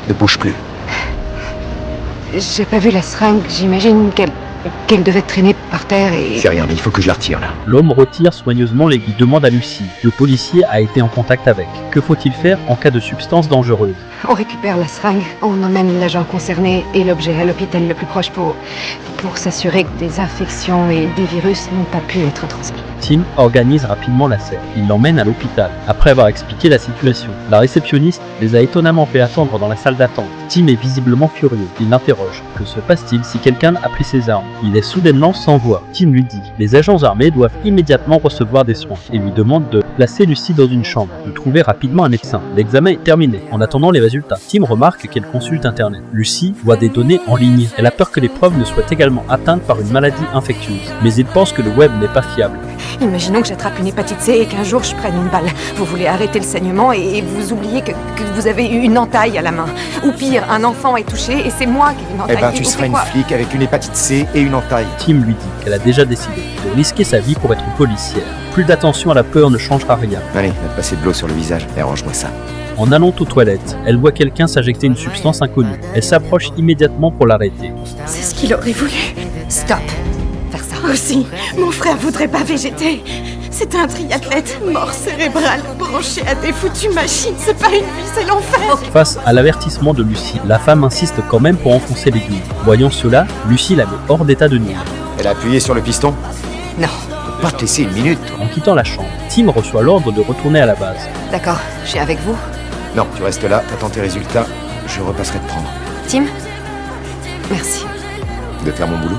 Ne bouge plus. J'ai pas vu la seringue, j'imagine qu'elle devait traîner par terre et... C'est rien, mais il faut que je la retire, là. L'homme retire soigneusement l'aiguille, demande à Lucie. Le policier a été en contact avec. Que faut-il faire en cas de substance dangereuse? On récupère la seringue, on emmène l'agent concerné et l'objet à l'hôpital le plus proche pour s'assurer que des infections et des virus n'ont pas pu être transmis. Tim organise rapidement la scène. Il l'emmène à l'hôpital. Après avoir expliqué la situation, la réceptionniste les a étonnamment fait attendre dans la salle d'attente. Tim est visiblement furieux. Il l'interroge. Que se passe-t-il si quelqu'un a pris ses armes? Il est soudainement sans voix. Tim lui dit: les agents armés doivent immédiatement recevoir des soins et lui demande de placer Lucie dans une chambre, de trouver rapidement un médecin. L'examen est terminé. En attendant les résultats, Tim remarque qu'elle consulte internet. Lucie voit des données en ligne. Elle a peur que les preuves ne soient également atteintes par une maladie infectieuse. Mais il pense que le web n'est pas fiable. Imaginons que j'attrape une hépatite C et qu'un jour je prenne une balle. Vous voulez arrêter le saignement et vous oubliez que vous avez eu une entaille à la main. Ou pire, un enfant est touché et c'est moi qui ai une entaille. Eh ben, tu serais une flic avec une hépatite C et une entaille. Tim lui dit qu'elle a déjà décidé de risquer sa vie pour être policière. Plus d'attention à la peur ne changera rien. Allez, va te passer de l'eau sur le visage et arrange-moi ça. En allant aux toilettes, elle voit quelqu'un s'injecter une substance inconnue. Elle s'approche immédiatement pour l'arrêter. C'est ce qu'il aurait voulu. Stop. Faire ça. Aussi, mon frère voudrait pas végéter. C'est un triathlète, mort cérébrale, branché à des foutues machines. C'est pas une vie, c'est l'enfer. Face à l'avertissement de Lucie, la femme insiste quand même pour enfoncer l'aiguille. Voyant cela, Lucie la met hors d'état de nuire. Elle a appuyé sur le piston? Non. Faut pas te laisser une minute. En quittant la chambre, Tim reçoit l'ordre de retourner à la base. D'accord, je suis avec vous. Non, tu restes là, t'attends tes résultats. Je repasserai te prendre. Tim, merci. De faire mon boulot?